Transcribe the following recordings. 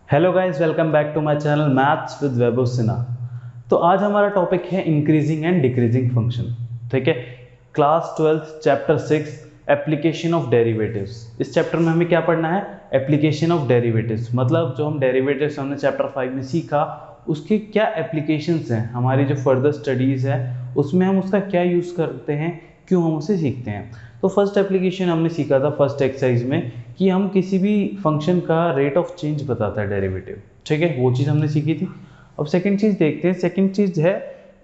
Hello guys, welcome back to my channel maths with Vaibhav Sinha. तो आज हमारा टॉपिक है इंक्रीजिंग एंड डिक्रीजिंग फंक्शन। ठीक है, class 12 chapter 6 application of derivatives. इस चैप्टर में हमें क्या पढ़ना है? एप्लीकेशन ऑफ डेरिवेटिव्स, मतलब जो हम डेरिवेटिव्स हमने चैप्टर 5 में सीखा उसकी क्या एप्लीकेशंस हैं, हमारी जो फर्दर स्टडीज़ है उसमें हम उसका क्या यूज़ करते हैं, क्यों हम उसे सीखते हैं। तो फर्स्ट एप्लीकेशन हमने सीखा था फर्स्ट एक्सरसाइज में कि हम किसी भी फंक्शन का रेट ऑफ चेंज बताता है डेरिवेटिव। ठीक है, वो चीज़ हमने सीखी थी। अब सेकंड चीज़ देखते हैं। सेकंड चीज़ है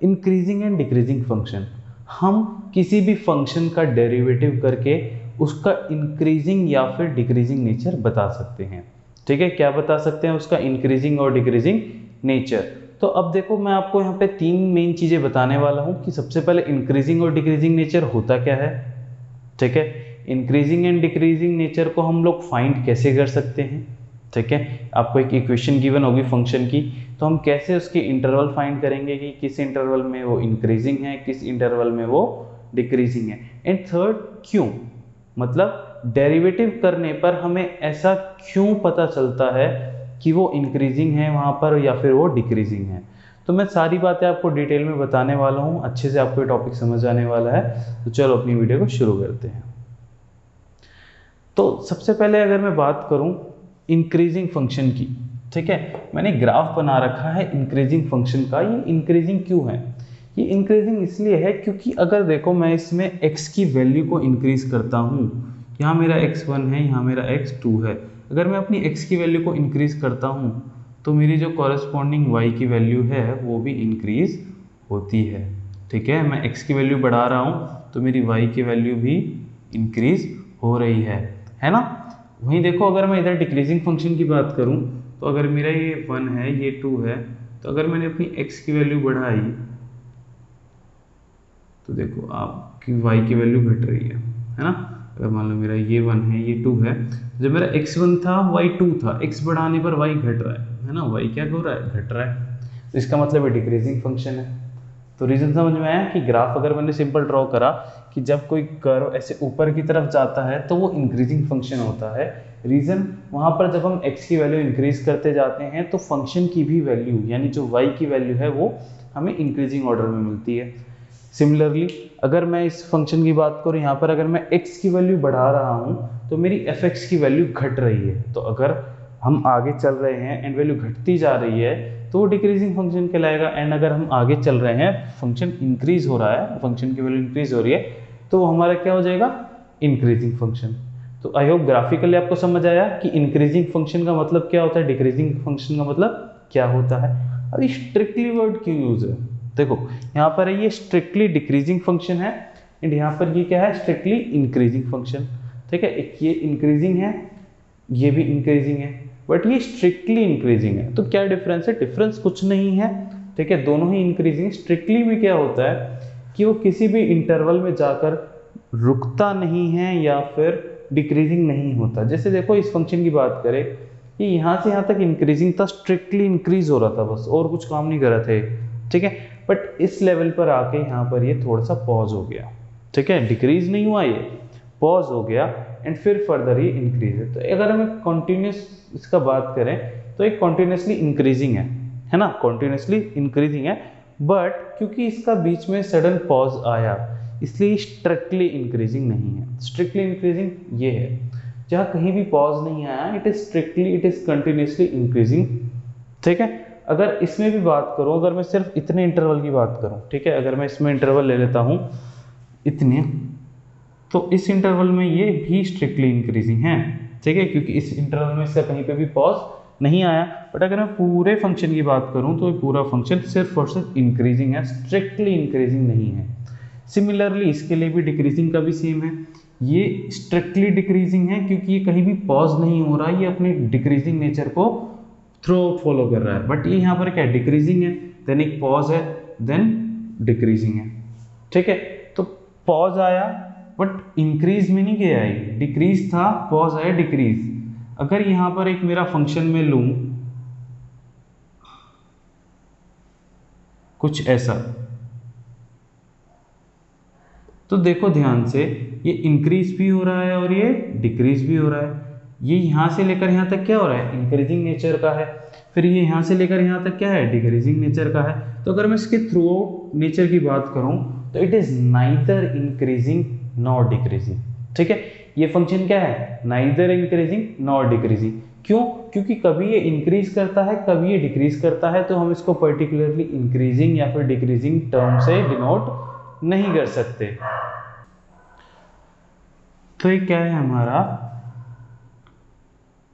इंक्रीजिंग एंड डिक्रीजिंग फंक्शन। हम किसी भी फंक्शन का डेरिवेटिव करके उसका इंक्रीजिंग या फिर डिक्रीजिंग नेचर बता सकते हैं। ठीक है, क्या बता सकते हैं? उसका इंक्रीजिंग और डिक्रीजिंग नेचर। तो अब देखो, मैं आपको यहाँ पे तीन मेन चीज़ें बताने वाला हूँ कि सबसे पहले इंक्रीजिंग और डिक्रीजिंग नेचर होता क्या है। ठीक है, इंक्रीजिंग एंड डिक्रीजिंग नेचर को हम लोग फाइंड कैसे कर सकते हैं। ठीक है, आपको एक इक्वेशन गिवन होगी फंक्शन की, तो हम कैसे उसके इंटरवल फाइंड करेंगे कि किस इंटरवल में वो इंक्रीजिंग है, किस इंटरवल में वो डिक्रीजिंग है। एंड थर्ड, क्यों, मतलब डेरिवेटिव करने पर हमें ऐसा क्यों पता चलता है कि वो इंक्रीजिंग है वहाँ पर या फिर वो डिक्रीजिंग है। तो मैं सारी बातें आपको डिटेल में बताने वाला हूँ, अच्छे से आपको ये टॉपिक समझ आने वाला है। तो चलो अपनी वीडियो को शुरू करते हैं। तो सबसे पहले अगर मैं बात करूं इंक्रीजिंग फंक्शन की, ठीक है, मैंने ग्राफ बना रखा है इंक्रीजिंग फंक्शन का। ये इंक्रीजिंग क्यों है? ये इंक्रीजिंग इसलिए है क्योंकि अगर देखो मैं इसमें x की वैल्यू को इंक्रीज करता हूँ, यहाँ मेरा x1 है, यहाँ मेरा x2 है। अगर मैं अपनी x की वैल्यू को इंक्रीज करता हूँ तो मेरी जो कॉरेस्पॉन्डिंग y की वैल्यू है वो भी इंक्रीज होती है। ठीक है, मैं x की वैल्यू बढ़ा रहा हूँ तो मेरी y की वैल्यू भी इंक्रीज हो रही है ना। वहीं देखो, अगर मैं इधर डिक्रीजिंग फंक्शन की बात करूं तो अगर मेरा ये 1 है, ये 2 है, तो अगर मैंने अपनी x की वैल्यू बढ़ाई तो देखो आपकी y की वैल्यू घट रही है ना। अगर मान लो मेरा ये 1 है, ये 2 है, जब मेरा x1 था y 2 था, x बढ़ाने पर y घट रहा है ना, y क्या हो रहा है? घट रहा है। तो इसका मतलब ये डिक्रीजिंग फंक्शन है। तो रीजन समझ में आया कि ग्राफ अगर मैंने सिंपल ड्रॉ करा कि जब कोई कर्व ऐसे ऊपर की तरफ जाता है तो वो इंक्रीजिंग फंक्शन होता है। रीजन वहां पर जब हम x की वैल्यू इंक्रीज करते जाते हैं तो फंक्शन की भी वैल्यू यानी जो y की वैल्यू है वो हमें इंक्रीजिंग ऑर्डर में मिलती है। सिमिलरली अगर मैं इस फंक्शन की बात करूँ, यहाँ पर अगर मैं x की वैल्यू बढ़ा रहा हूँ तो मेरी fx की वैल्यू घट रही है। तो अगर हम आगे चल रहे हैं एंड वैल्यू घटती जा रही है तो वो डिक्रीजिंग फंक्शन कहलाएगा। एंड अगर हम आगे चल रहे हैं, फंक्शन इंक्रीज हो रहा है, फंक्शन की वैल्यू इंक्रीज हो रही है, तो वो हमारा क्या हो जाएगा? Increasing function. तो आई होप ग्राफिकली आपको समझ आया कि इंक्रीजिंग फंक्शन का मतलब क्या होता है, डिक्रीजिंग फंक्शन का मतलब क्या होता है। अभी स्ट्रिक्टली वर्ड क्यों यूज है? देखो, यहाँ पर ये स्ट्रिक्टली डिक्रीजिंग फंक्शन है एंड यहाँ पर ये क्या है? Strictly increasing function. ठीक है, एक ये इंक्रीजिंग है, ये भी इंक्रीजिंग है, बट ये स्ट्रिक्टली इंक्रीजिंग है। तो क्या डिफरेंस है? डिफरेंस कुछ नहीं है। ठीक है, दोनों ही इंक्रीजिंग। स्ट्रिक्टली में क्या होता है कि वो किसी भी इंटरवल में जाकर रुकता नहीं है या फिर डिक्रीजिंग नहीं होता। जैसे देखो इस फंक्शन की बात करें कि यहाँ से यहाँ तक इंक्रीजिंग था, स्ट्रिक्टली इंक्रीज हो रहा था बस, और कुछ काम नहीं कर रहे थे। ठीक है, बट इस लेवल पर आके यहाँ पर ये थोड़ा सा पॉज हो गया। ठीक है, डिक्रीज नहीं हुआ, ये पॉज हो गया एंड फिर फर्दर ये इंक्रीज है। तो अगर हमें कंटिन्यूस इसका बात करें तो एक कंटिन्यूसली इंक्रीजिंग है ना, कंटिन्यूसली इंक्रीजिंग है। बट क्योंकि इसका बीच में सडन पॉज आया इसलिए स्ट्रिक्टली इंक्रीजिंग नहीं है। स्ट्रिक्टली इंक्रीजिंग ये है जहाँ कहीं भी पॉज नहीं आया, it is strictly, it is continuously increasing. ठीक है, अगर इसमें भी बात करूं, अगर मैं सिर्फ इतने इंटरवल की बात करूं, ठीक है, अगर मैं इसमें इंटरवल ले लेता हूं इतने, तो इस इंटरवल में ये भी स्ट्रिक्टली इंक्रीजिंग है। ठीक है, क्योंकि इस इंटरवल में इसका कहीं पे भी पॉज नहीं आया। बट अगर मैं पूरे फंक्शन की बात करूं तो पूरा फंक्शन सिर्फ और सिर्फ इंक्रीजिंग है, स्ट्रिक्टली इंक्रीजिंग नहीं है। सिमिलरली इसके लिए भी डिक्रीजिंग का भी सेम है। ये स्ट्रिक्टली डिक्रीजिंग है क्योंकि ये कहीं भी पॉज नहीं हो रहा, ये अपने डिक्रीजिंग नेचर को थ्रू आउट फॉलो कर रहा है। बट ये यहाँ पर क्या डिक्रीजिंग है, देन एक पॉज है, देन डिक्रीजिंग है। ठीक है, तो पॉज आया बट इंक्रीज में नहीं गया, है डिक्रीज था, पॉज आया डिक्रीज। अगर यहां पर एक मेरा फंक्शन में लूं कुछ ऐसा, तो देखो ध्यान से, ये इंक्रीज भी हो रहा है और ये डिक्रीज भी हो रहा है। ये यहाँ से लेकर यहाँ तक क्या हो रहा है, इंक्रीजिंग नेचर का है। फिर ये यहाँ से लेकर यहाँ तक क्या है, डिक्रीजिंग नेचर का है। तो अगर मैं इसके थ्रू आउट नेचर की बात करूँ तो it is neither increasing nor decreasing. ठीक है, ये फंक्शन क्या है, नाइदर इंक्रीजिंग नॉर डिक्रीजिंग। क्यों, क्योंकि कभी ये इंक्रीज करता है कभी ये डिक्रीज करता है, तो हम इसको पर्टिकुलरली इंक्रीजिंग या फिर डिक्रीजिंग टर्म से डिनोट नहीं कर सकते। तो ये क्या है हमारा,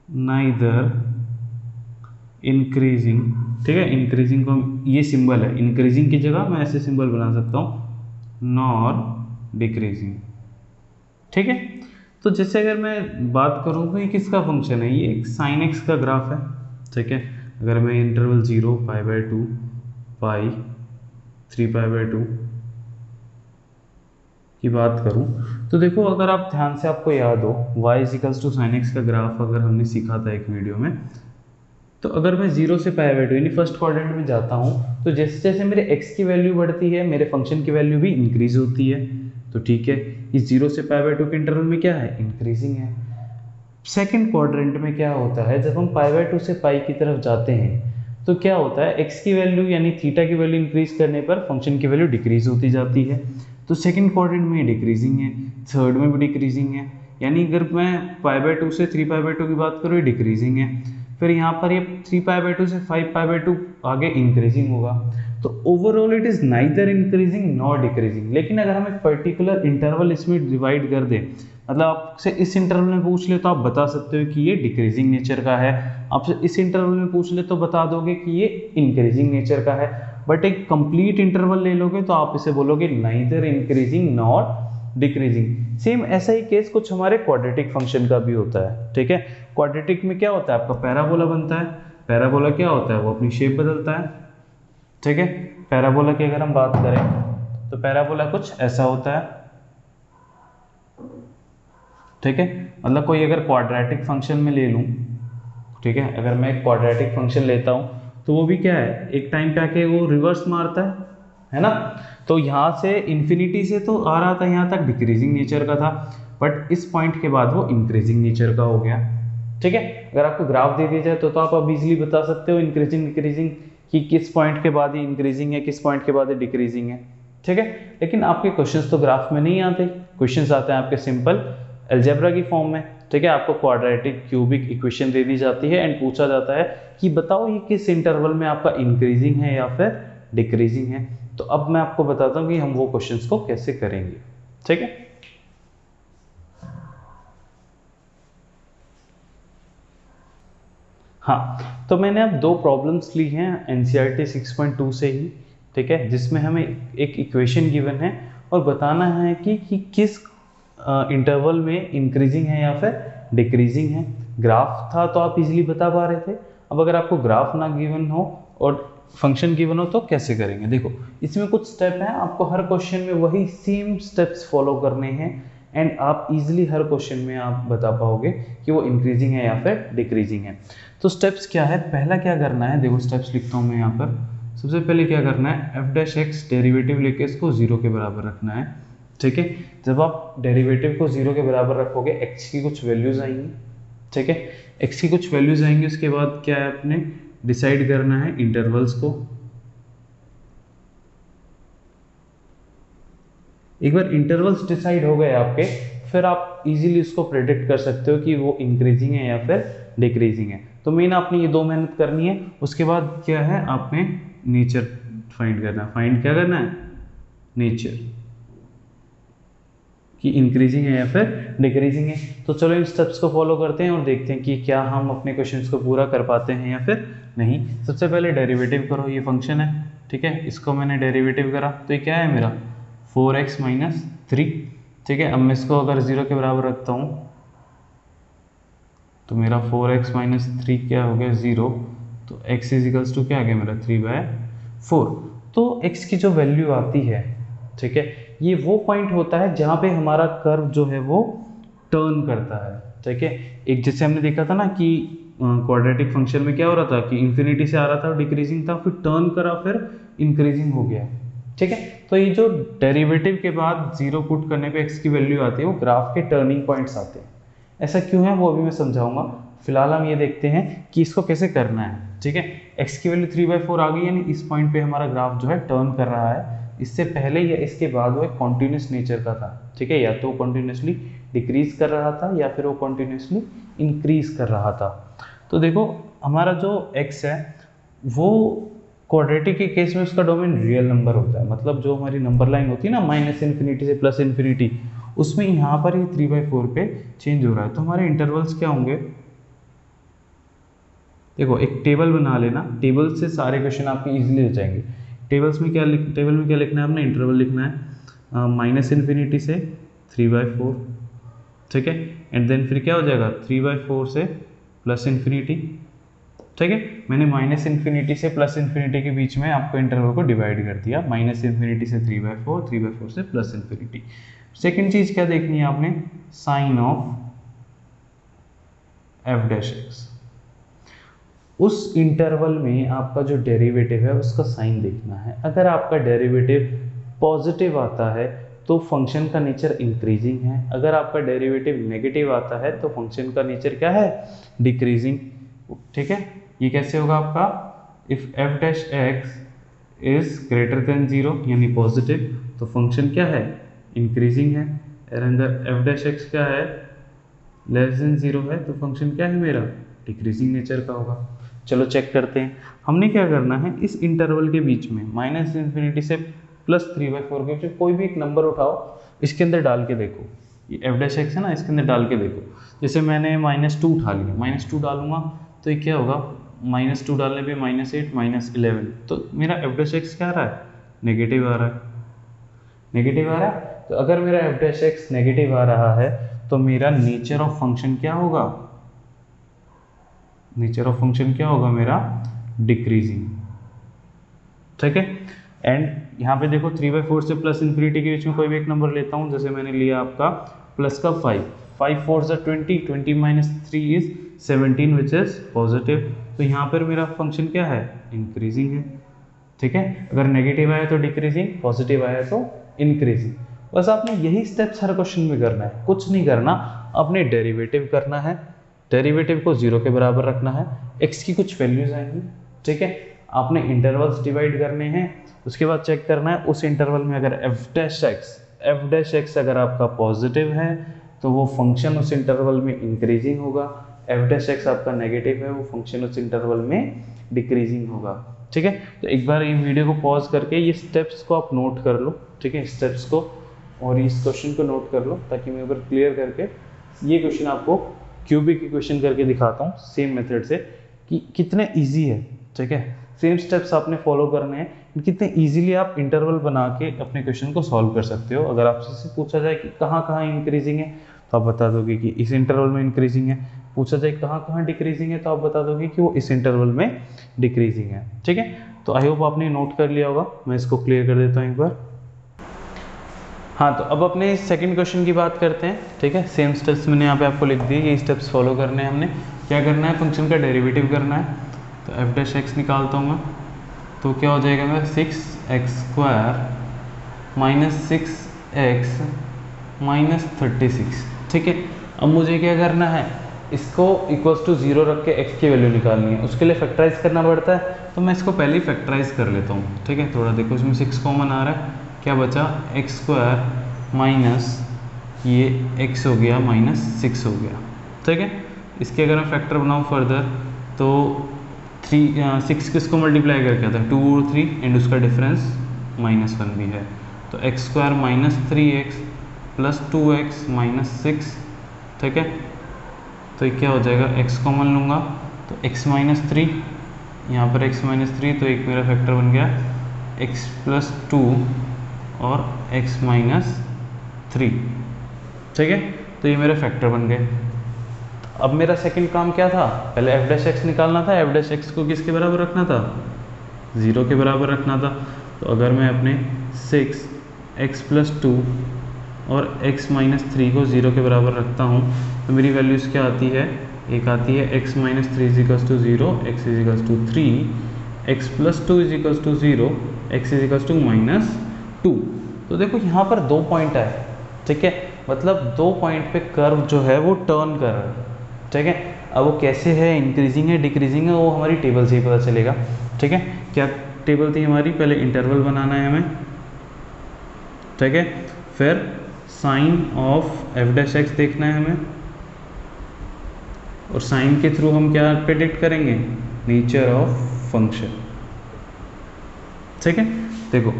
नाइदर इंक्रीजिंग। ठीक है, इंक्रीजिंग को ये सिंबल है, इंक्रीजिंग की जगह मैं ऐसे सिंबल बना सकता हूँ, नॉर डिक्रीजिंग। ठीक है, तो जैसे अगर मैं बात करूँ तो ये किसका फंक्शन है, ये एक साइन एक्स का ग्राफ है। ठीक है, अगर मैं इंटरवल 0 π/2 पाई 3π/2 की बात करूं तो देखो, अगर आप ध्यान से, आपको याद हो y = sin x का ग्राफ अगर हमने सीखा था एक वीडियो में, तो अगर मैं 0 से π/2 यानी फर्स्ट क्वाड्रेंट में जाता हूं तो जैसे जैसे मेरे x की वैल्यू बढ़ती है मेरे फंक्शन की वैल्यू भी इंक्रीज होती है। तो ठीक है, इस 0 से π/2 के इंटरवल में क्या है, इंक्रीजिंग है। सेकंड क्वाड्रेंट में क्या होता है, जब हम π/2 से पाई की तरफ जाते हैं तो क्या होता है, x की वैल्यू यानी थीटा की वैल्यू इंक्रीज करने पर फंक्शन की वैल्यू डिक्रीज होती जाती है। तो सेकंड क्वाड्रेंट में डिक्रीजिंग है, थर्ड में भी डिक्रीजिंग है, यानी अगर मैं π/2 से 3π/2 की बात करूँ, ये डिक्रीजिंग है। फिर यहाँ पर ये 3π/2 से 5π/2 आगे इंक्रीजिंग होगा। तो overall it is neither increasing nor decreasing. लेकिन अगर हम एक पर्टिकुलर इंटरवल इसमें डिवाइड कर दें, मतलब आपसे इस इंटरवल में पूछ ले तो आप बता सकते हो कि ये डिक्रीजिंग नेचर का है, आपसे इस इंटरवल में पूछ ले तो बता दोगे कि ये इंक्रीजिंग नेचर का है। बट एक कंप्लीट इंटरवल ले लोगे तो आप इसे बोलोगे neither increasing nor decreasing. Same ऐसा ही केस कुछ हमारे क्वाड्रेटिक फंक्शन का भी होता है। ठीक है, क्वाड्रेटिक में क्या होता है, आपका पैराबोला बनता है। पैराबोला क्या होता है, वो अपनी शेप बदलता है। ठीक है, पैराबोला की अगर हम बात करें तो पैराबोला कुछ ऐसा होता है। ठीक है, मतलब कोई अगर क्वाड्रेटिक फंक्शन में ले लूँ, ठीक है, अगर मैं एक क्वाड्रेटिक फंक्शन लेता हूँ तो वो भी क्या है, एक टाइम पे आके वो रिवर्स मारता है ना। तो यहाँ से इन्फिनिटी से तो आ रहा था, यहाँ तक डिक्रीजिंग नेचर का था, बट इस पॉइंट के बाद वो इंक्रीजिंग नेचर का हो गया। ठीक है, अगर आपको ग्राफ दे दिया जाए तो आप अब इजीली बता सकते हो इंक्रीजिंग डिक्रीजिंग कि किस पॉइंट के बाद ये इंक्रीजिंग है, किस पॉइंट के बाद ये डिक्रीजिंग है। ठीक है, लेकिन आपके क्वेश्चंस तो ग्राफ में नहीं आते, क्वेश्चंस आते हैं आपके सिंपल अलजेब्रा की फॉर्म में। ठीक है, आपको क्वाड्रेटिक क्यूबिक इक्वेशन दे दी जाती है एंड पूछा जाता है कि बताओ ये किस इंटरवल में आपका इंक्रीजिंग है या फिर डिक्रीजिंग है। तो अब मैं आपको बताता हूँ कि हम वो क्वेश्चंस को कैसे करेंगे। ठीक है, हाँ, तो मैंने अब दो प्रॉब्लम्स ली हैं एनसीईआरटी 6.2 से ही। ठीक है, जिसमें हमें एक इक्वेशन गिवन है और बताना है कि किस इंटरवल में इंक्रीजिंग है या फिर डिक्रीजिंग है। ग्राफ था तो आप इजीली बता पा रहे थे। अब अगर आपको ग्राफ ना गिवन हो और फंक्शन गिवन हो तो कैसे करेंगे। देखो, इसमें कुछ स्टेप हैं, आपको हर क्वेश्चन में वही सेम स्टेप्स फॉलो करने हैं एंड आप इजीली हर क्वेश्चन में आप बता पाओगे कि वो इंक्रीजिंग है या फिर डिक्रीजिंग है। तो स्टेप्स क्या है, पहला क्या करना है, देखो स्टेप्स लिखता हूँ मैं यहाँ पर। सबसे पहले क्या करना है, f' डेरिवेटिव लेके इसको 0 के बराबर रखना है। ठीक है, जब आप डेरिवेटिव को 0 के बराबर रखोगे x की कुछ वैल्यूज आएंगी। ठीक है, x की कुछ वैल्यूज आएंगी, उसके बाद क्या है, आपने डिसाइड करना है इंटरवल्स को। एक बार इंटरवल्स डिसाइड हो गए आपके, फिर आप इजीली उसको प्रेडिक्ट कर सकते हो कि वो इंक्रीजिंग है या फिर डिक्रीजिंग है। तो मेन आपने ये दो मेहनत करनी है। उसके बाद क्या है, आपने नेचर फाइंड करना है। फाइंड क्या करना है, नेचर, कि इंक्रीजिंग है या फिर डिक्रीजिंग है। तो चलो इन स्टेप्स को फॉलो करते हैं और देखते हैं कि क्या हम अपने क्वेश्चंस को पूरा कर पाते हैं या फिर नहीं। सबसे पहले डेरिवेटिव करो, ये फंक्शन है। ठीक है, इसको मैंने डेरिवेटिव करा तो ये क्या है मेरा 4x - 3। ठीक है, अब मैं इसको अगर 0 के बराबर रखता हूँ तो मेरा 4x - 3 क्या हो गया 0। तो x = क्या आ गया मेरा 3/4। तो x की जो वैल्यू आती है, ठीक है, ये वो पॉइंट होता है जहाँ पे हमारा कर्व जो है वो टर्न करता है। ठीक है, एक जैसे हमने देखा था ना कि क्वाड्रेटिक फंक्शन में क्या हो रहा था कि इन्फिनिटी से आ रहा था, डिक्रीजिंग था, फिर टर्न करा, फिर इंक्रीजिंग हो गया। ठीक है, तो ये जो डेरिवेटिव के बाद 0 पुट करने पे x की वैल्यू आती है, वो ग्राफ के टर्निंग पॉइंट्स आते हैं। ऐसा क्यों है वो अभी मैं समझाऊंगा। फिलहाल हम ये देखते हैं कि इसको कैसे करना है, ठीक है। x की वैल्यू 3/4 आ गई, यानी इस पॉइंट पे हमारा ग्राफ जो है टर्न कर रहा है। इससे पहले या इसके बाद वो एक कॉन्टिन्यूस नेचर का था, ठीक है, या तो कॉन्टिन्यूसली डिक्रीज कर रहा था या फिर वो कॉन्टिन्यूसली इंक्रीज कर रहा था। तो देखो हमारा जो x है वो क्वाड्रेटिक के केस में उसका डोमेन रियल नंबर होता है, मतलब जो हमारी नंबर लाइन होती है ना -∞ से +∞, उसमें यहाँ पर ये 3/4 पे चेंज हो रहा है। तो हमारे इंटरवल्स क्या होंगे, देखो एक टेबल बना लेना, टेबल से सारे क्वेश्चन आपके इजीली हो जाएंगे। टेबल में क्या लिखना है आपने, इंटरवल लिखना है -∞ से 3/4, ठीक है, एंड देन फिर क्या हो जाएगा 3/4 से +∞, ठीक है। मैंने -∞ से +∞ के बीच में आपको इंटरवल को डिवाइड कर दिया, -∞ से 3/4, 3/4 से +∞। सेकेंड चीज क्या देखनी है आपने, साइन ऑफ f'(x). उस इंटरवल में आपका जो डेरिवेटिव है उसका साइन देखना है। अगर आपका डेरिवेटिव पॉजिटिव आता है तो फंक्शन का नेचर इंक्रीजिंग है, अगर आपका डेरिवेटिव नेगेटिव आता है तो फंक्शन का नेचर क्या है, डिक्रीजिंग, ठीक है। ये कैसे होगा आपका, if f'(x) is greater than 0 यानी पॉजिटिव तो फंक्शन क्या है, इंक्रीजिंग है, और अगर f'(x) क्या है, लेस देन 0 है तो फंक्शन क्या है मेरा, डिक्रीजिंग नेचर का होगा। चलो चेक करते हैं। हमने क्या करना है, इस इंटरवल के बीच में -∞ से +3/4 के बीच कोई भी एक नंबर उठाओ, इसके अंदर डाल के देखो, ये f'(x) है ना, इसके अंदर डाल के देखो। जैसे मैंने -2 उठा लिया, -2 डालूंगा तो ये क्या होगा, -2 डालने पे -8 -11, तो मेरा f'(x) क्या आ रहा है, नेगेटिव आ रहा है, नेगेटिव आ रहा है। तो अगर मेरा f'(x) नेगेटिव आ रहा है तो मेरा नेचर ऑफ फंक्शन क्या होगा, नेचर ऑफ फंक्शन क्या होगा मेरा, डिक्रीजिंग, ठीक है। एंड यहाँ पे देखो 3/4 से +∞ के बीच में कोई भी एक नंबर लेता हूँ, जैसे मैंने लिया आपका प्लस का 5, 5 4 20, 20 - 3 इज 17 विच इज पॉजिटिव, तो यहाँ पर मेरा फंक्शन क्या है, इंक्रीजिंग है, ठीक है। अगर नेगेटिव आया तो डिक्रीजिंग, पॉजिटिव आया तो इंक्रीजिंग। बस आपने यही स्टेप्स हर क्वेश्चन में करना है, कुछ नहीं करना, अपने डेरिवेटिव करना है, डेरिवेटिव को 0 के बराबर रखना है, x की कुछ वैल्यूज आएंगी, ठीक है। आपने इंटरवल्स डिवाइड करने हैं, उसके बाद चेक करना है उस इंटरवल में अगर f'(x) अगर आपका पॉजिटिव है तो वो फंक्शन उस इंटरवल में इंक्रीजिंग होगा, f'(x) आपका नेगेटिव है वो फंक्शन उस इंटरवल में डिक्रीजिंग होगा, ठीक है। तो एक बार ये वीडियो को पॉज करके ये स्टेप्स को आप नोट कर लो, ठीक है, स्टेप्स को, और इस क्वेश्चन को नोट कर लो, ताकि मैं एक बार क्लियर करके ये क्वेश्चन आपको क्यूबिक इक्वेशन करके दिखाता हूँ सेम मेथड से कि कितने इजी है, ठीक है। सेम स्टेप्स आपने फॉलो करने हैं, कितने इजीली आप इंटरवल बना के अपने क्वेश्चन को सॉल्व कर सकते हो। अगर आपसे पूछा जाए कि कहाँ कहाँ इंक्रीजिंग है तो आप बता दोगे कि इस इंटरवल में इंक्रीजिंग है, पूछा जाए कहाँ कहाँ डिक्रीजिंग है तो आप बता दोगे कि वो इस इंटरवल में डिक्रीजिंग है, ठीक है। तो आई होप आपने नोट कर लिया होगा, मैं इसको क्लियर कर देता हूँ एक बार। हाँ, तो अब अपने सेकंड क्वेश्चन की बात करते हैं, ठीक है। सेम स्टेप्स मैंने यहाँ पे आपको लिख दिए, ये स्टेप्स फॉलो करने हैं हमने। क्या करना है, फंक्शन का डेरिवेटिव करना है, तो f'(x) निकालता हूँ मैं, तो क्या हो जाएगा मेरा 6x² -6x -36, ठीक है। अब मुझे क्या करना है, इसको =0 रख के x की वैल्यू निकालनी है, उसके लिए फैक्टराइज करना पड़ता है, तो मैं इसको पहले ही फैक्टराइज कर लेता हूँ, ठीक है। थोड़ा देखो इसमें 6 कॉमन आ रहा है, क्या बचा, x² माइनस ये x हो गया -6 हो गया, ठीक है। इसके अगर मैं फैक्टर बनाऊँ फर्दर तो 6 किसको मल्टीप्लाई करके आता है, 2 और 3 एंड उसका डिफरेंस -1 भी है, तो x² -3x + 2x -6, ठीक है। तो ये क्या हो जाएगा, x कॉमन लूँगा तो x -3, यहाँ पर x -3, तो एक मेरा फैक्टर बन गया x + 2 और x -3, ठीक है। तो ये मेरे फैक्टर बन गए। अब मेरा सेकंड काम क्या था, पहले f'(x) निकालना था, f'(x) को किसके बराबर रखना था, 0 के बराबर रखना था। तो अगर मैं अपने 6x + 2 और x -3 को 0 के बराबर रखता हूँ तो मेरी वैल्यूज़ क्या आती है, एक आती है x -3 = 0, x = 3, x + 2 = 0, x = -2। तो देखो यहाँ पर 2 पॉइंट आए, ठीक है, मतलब 2 पॉइंट पे कर्व जो है वो टर्न कर रहा है, ठीक है। अब वो कैसे है, इंक्रीजिंग है डिक्रीजिंग है, वो हमारी टेबल से ही पता चलेगा, ठीक है। क्या टेबल थी हमारी, पहले इंटरवल बनाना है हमें, ठीक है, फिर sign of F dash X देखना है हमें, और साइन के थ्रू हम क्या प्रेडिक्ट करेंगे, नेचर ऑफ फंक्शन, ठीक है। देखो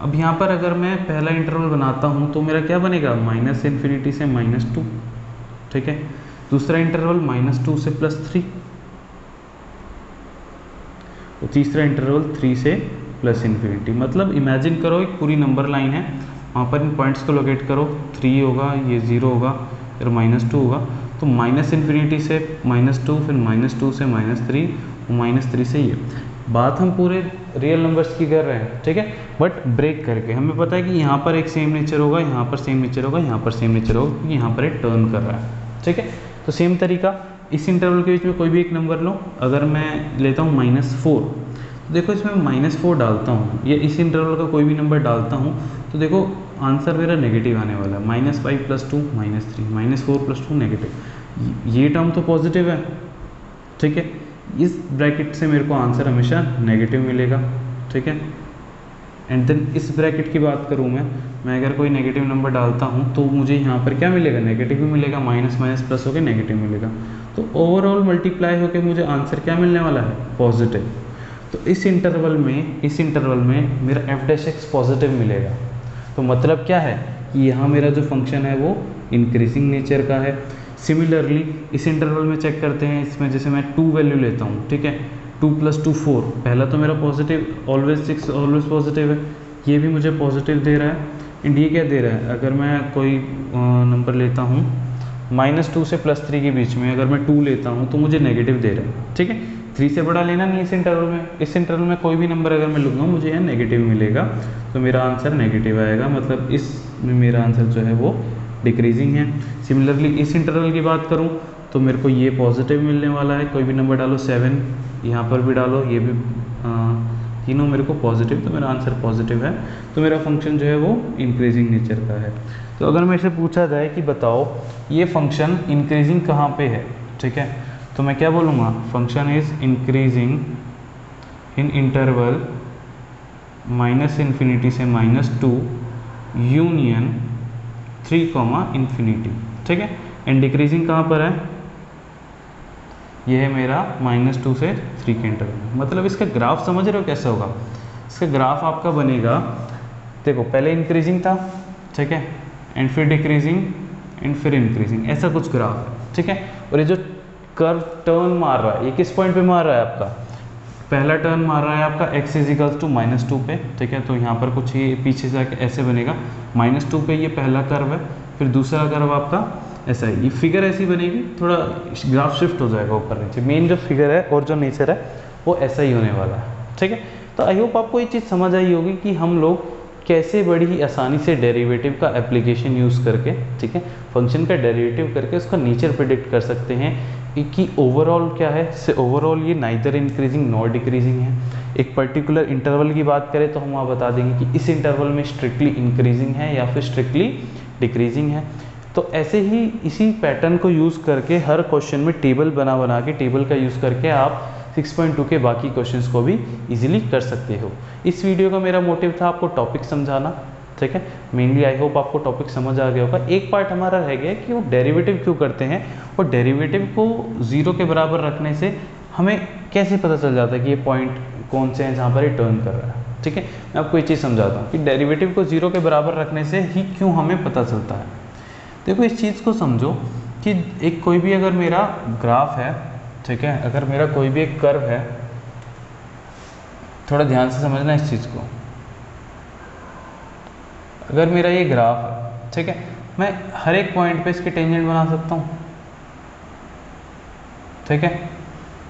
अब यहाँ पर अगर मैं पहला इंटरवल बनाता हूँ तो मेरा क्या बनेगा, माइनस इन्फिनिटी से -2, ठीक है। दूसरा इंटरवल -2 से +3, और तीसरा इंटरवल 3 से +इन्फिनिटी। मतलब इमेजिन करो एक पूरी नंबर लाइन है, वहाँ पर इन पॉइंट्स को लोकेट करो, 3 होगा, ये 0 होगा, फिर -2 होगा, तो माइनस इन्फिनिटी से -2, फिर -2 से -3, -3 से ये। बात हम पूरे रियल नंबर्स की कर रहे हैं, ठीक है, बट ब्रेक करके। हमें पता है कि यहाँ पर एक सेम नेचर होगा, यहाँ पर सेम नेचर होगा, यहाँ पर सेम नेचर होगा, क्योंकि यहाँ पर एक टर्न कर रहा है, ठीक है। तो सेम तरीका इस इंटरवल के बीच में कोई भी एक नंबर लो, अगर मैं लेता हूँ -4, तो देखो इसमें -4 डालता हूँ, या इस इंटरवल का कोई भी नंबर डालता हूँ, तो देखो आंसर मेरा नेगेटिव आने वाला है, -5 + 2 -3, -4 + 2 नेगेटिव। ये टर्म तो पॉजिटिव है, ठीक है, इस ब्रैकेट से मेरे को आंसर हमेशा नेगेटिव मिलेगा, ठीक है। एंड देन इस ब्रैकेट की बात करूँ मैं अगर कोई नेगेटिव नंबर डालता हूँ तो मुझे यहाँ पर क्या मिलेगा, नेगेटिव भी मिलेगा, माइनस माइनस प्लस होकर नेगेटिव मिलेगा, तो ओवरऑल मल्टीप्लाई होकर मुझे आंसर क्या मिलने वाला है, पॉजिटिव। तो इस इंटरवल में मेरा एफ डैश एक्स पॉजिटिव मिलेगा, तो मतलब क्या है कि यहाँ मेरा जो फंक्शन है वो इंक्रीजिंग नेचर का है। सिमिलरली इस इंटरवल में चेक करते हैं, इसमें जैसे मैं 2 वैल्यू लेता हूँ, ठीक है, 2 + 2 4, पहला तो मेरा पॉजिटिव, ऑलवेज 6 ऑलवेज पॉजिटिव है, ये भी मुझे पॉजिटिव दे रहा है। एंड ये क्या दे रहा है, अगर मैं कोई नंबर लेता हूँ -2 से +3 के बीच में, अगर मैं 2 लेता हूँ तो मुझे नेगेटिव दे रहा है, ठीक है। 3 से बड़ा लेना नहीं इस इंटरवल में कोई भी नंबर अगर मैं लूँगा मुझे यहाँ नेगेटिव मिलेगा, तो मेरा आंसर नेगेटिव आएगा, मतलब इसमें मेरा आंसर जो है वो डिक्रीजिंग है। सिमिलरली इस इंटरवल की बात करूँ तो मेरे को ये पॉजिटिव मिलने वाला है, कोई भी नंबर डालो, 7 यहाँ पर भी डालो, ये भी तीनों मेरे को पॉजिटिव, तो मेरा आंसर पॉजिटिव है, तो मेरा फंक्शन जो है वो इंक्रीजिंग नेचर का है। तो अगर मेरे से पूछा जाए कि बताओ ये फंक्शन इंक्रीजिंग कहाँ पे है, ठीक है, तो मैं क्या बोलूँगा, function is increasing in interval -infinity से -2 यूनियन 3, इन्फिनिटी, ठीक है। एंड डिक्रीजिंग कहाँ पर है, ये है मेरा -2 से 3 के इंटरवल। मतलब इसका ग्राफ समझ रहे हो कैसे होगा, इसका ग्राफ आपका बनेगा, देखो पहले इंक्रीजिंग था, ठीक है, एंड फिर डिक्रीजिंग एंड फिर इंक्रीजिंग, ऐसा कुछ ग्राफ है, ठीक है। और ये जो कर्व टर्न मार रहा है, ये किस पॉइंट पे मार रहा है, आपका पहला टर्न मार रहा है आपका x = -2 पे, ठीक है। तो यहाँ पर कुछ ये पीछे जाके ऐसे बनेगा, -2 पे ये पहला कर्व है, फिर दूसरा कर्व आपका ऐसा है, ये फिगर ऐसी बनेगी, थोड़ा ग्राफ शिफ्ट हो जाएगा ऊपर नीचे, मेन जो फिगर है और जो नेचर है वो ऐसा ही होने वाला है, ठीक है। तो आई होप आपको ये चीज़ समझ आई होगी कि हम लोग कैसे बड़ी ही आसानी से डेरिवेटिव का एप्लीकेशन यूज़ करके, ठीक है, फंक्शन का डेरिवेटिव करके उसका नेचर प्रिडिक्ट कर सकते हैं कि ओवरऑल क्या है, से ओवरऑल ये नाइदर इंक्रीजिंग नॉर डिक्रीजिंग है। एक पर्टिकुलर इंटरवल की बात करें तो हम वहाँ बता देंगे कि इस इंटरवल में स्ट्रिक्टली इंक्रीजिंग है या फिर स्ट्रिक्टली डिक्रीजिंग है। तो ऐसे ही इसी पैटर्न को यूज़ करके हर क्वेश्चन में टेबल बना के टेबल का यूज़ करके आप 6.2 के बाकी क्वेश्चंस को भी इजीली कर सकते हो। इस वीडियो का मेरा मोटिव था आपको टॉपिक समझाना, ठीक है। मेनली आई होप आपको टॉपिक समझ आ गया होगा। एक पार्ट हमारा रह गया कि वो डेरिवेटिव क्यों करते हैं और डेरिवेटिव को 0 के बराबर रखने से हमें कैसे पता चल जाता है कि ये पॉइंट कौन से हैं जहाँ पर ये टर्न कर रहा है, ठीक है। मैं आपको ये चीज़ समझाता हूँ कि डेरिवेटिव को 0 के बराबर रखने से ही क्यों हमें पता चलता है। देखो इस चीज़ को समझो कि एक कोई भी अगर मेरा ग्राफ है, ठीक है, अगर मेरा कोई भी एक कर्व है, थोड़ा ध्यान से समझना इस चीज़ को, अगर मेरा ये ग्राफ है, ठीक है, मैं हर एक पॉइंट पे इसके टेंजेंट बना सकता हूँ, ठीक है,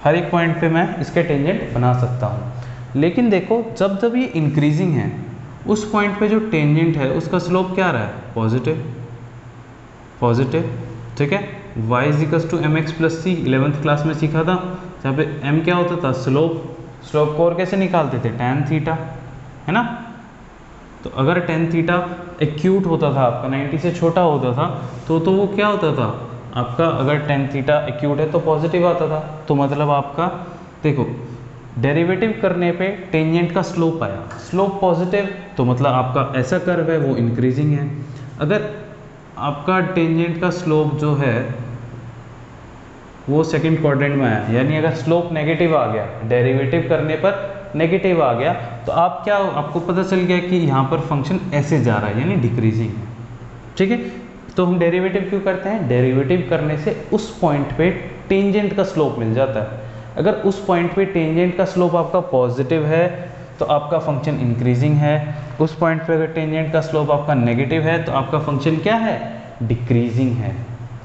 हर एक पॉइंट पे मैं इसके टेंजेंट बना सकता हूँ। लेकिन देखो जब जब ये इंक्रीजिंग है उस पॉइंट पे जो टेंजेंट है उसका स्लोप क्या रहा है, पॉजिटिव, ठीक है। y = mx + c 11th class में सीखा था, जहाँ पे m क्या होता था, स्लोप को और कैसे निकालते थे, tan थीटा, है ना। तो अगर टेन थीटा एक्यूट होता था आपका 90 से छोटा होता था तो वो क्या होता था आपका, अगर टेन थीटा एक्यूट है तो पॉजिटिव आता था। तो मतलब आपका देखो डेरिवेटिव करने पे टेंजेंट का स्लोप आया, स्लोप पॉजिटिव, तो मतलब आपका ऐसा कर्व है वो इंक्रीजिंग है। अगर आपका टेंजेंट का स्लोप जो है वो सेकंड क्वाड्रेंट में आया, यानी अगर स्लोप नेगेटिव आ गया, डेरिवेटिव करने पर नेगेटिव आ गया, तो आप क्या, आपको पता चल गया कि यहाँ पर फंक्शन ऐसे जा रहा है यानी डिक्रीजिंग है। ठीक है, तो हम डेरिवेटिव क्यों करते हैं, डेरिवेटिव करने से उस पॉइंट पे टेंजेंट का स्लोप मिल जाता है। अगर उस पॉइंट पे टेंजेंट का स्लोप आपका पॉजिटिव है तो आपका फंक्शन इंक्रीजिंग है, उस पॉइंट पे अगर टेंजेंट का स्लोप आपका नेगेटिव है तो आपका फंक्शन क्या है, डिक्रीजिंग है।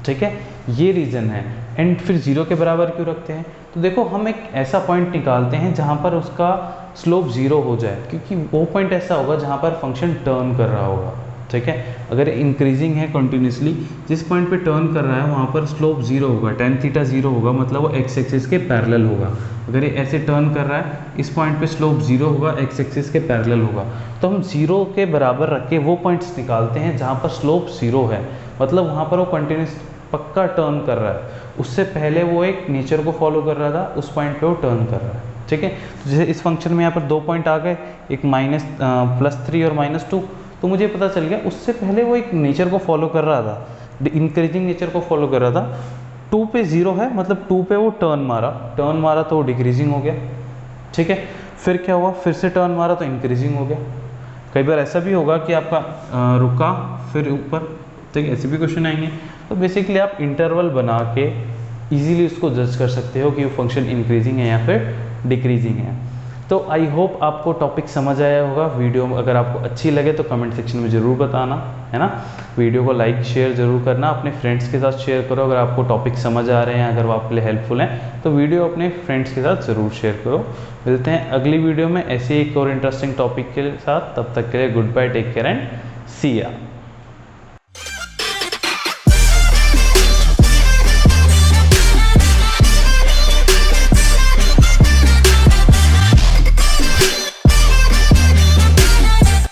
ठीक है, ये रीज़न है। एंड फिर जीरो के बराबर क्यों रखते हैं, तो देखो हम एक ऐसा पॉइंट निकालते हैं जहाँ पर उसका स्लोप जीरो हो जाए, क्योंकि वो पॉइंट ऐसा होगा जहाँ पर फंक्शन टर्न कर रहा होगा। ठीक है, अगर इंक्रीजिंग है कंटिन्यूसली, जिस पॉइंट पे टर्न कर रहा है वहाँ पर स्लोप जीरो होगा, टेन थीटा जीरो होगा, मतलब वो एक्स एक्सिस के पैरेलल होगा। अगर ये ऐसे टर्न कर रहा है, इस पॉइंट पे स्लोप जीरो होगा, एक्स एक्सिस के पैरेलल होगा। तो हम जीरो के बराबर रख के वो पॉइंट्स निकालते हैं जहाँ पर स्लोप जीरो है, मतलब वहाँ पर वो कंटिन्यूस पक्का टर्न कर रहा है। उससे पहले वो एक नेचर को फॉलो कर रहा था, उस पॉइंट पे वो टर्न कर रहा है। ठीक है, तो जैसे इस फंक्शन में यहाँ पर दो पॉइंट आ गए, एक +3 और -2, तो मुझे पता चल गया उससे पहले वो एक नेचर को फॉलो कर रहा था, इंक्रीजिंग नेचर को फॉलो कर रहा था। 2 पे 0 है, मतलब 2 पे वो टर्न मारा तो वो डिक्रीजिंग हो गया। ठीक है, फिर क्या हुआ, फिर से टर्न मारा तो इंक्रीजिंग हो गया। कई बार ऐसा भी होगा कि आपका रुका फिर ऊपर, ठीक है, ऐसे भी क्वेश्चन आएंगे। तो बेसिकली आप इंटरवल बना के इजीली उसको जज कर सकते हो कि वो फंक्शन इंक्रीजिंग है या फिर डिक्रीजिंग है। तो आई होप आपको टॉपिक समझ आया होगा। वीडियो अगर आपको अच्छी लगे तो कमेंट सेक्शन में ज़रूर बताना, है ना। वीडियो को लाइक शेयर ज़रूर करना, अपने फ्रेंड्स के साथ शेयर करो। अगर आपको टॉपिक समझ आ रहे हैं, अगर वो आपके लिए हेल्पफुल हैं, तो वीडियो अपने फ्रेंड्स के साथ ज़रूर शेयर करो। मिलते हैं अगली वीडियो में ऐसे एक और इंटरेस्टिंग टॉपिक के साथ। तब तक के लिए good bye, take care and see या।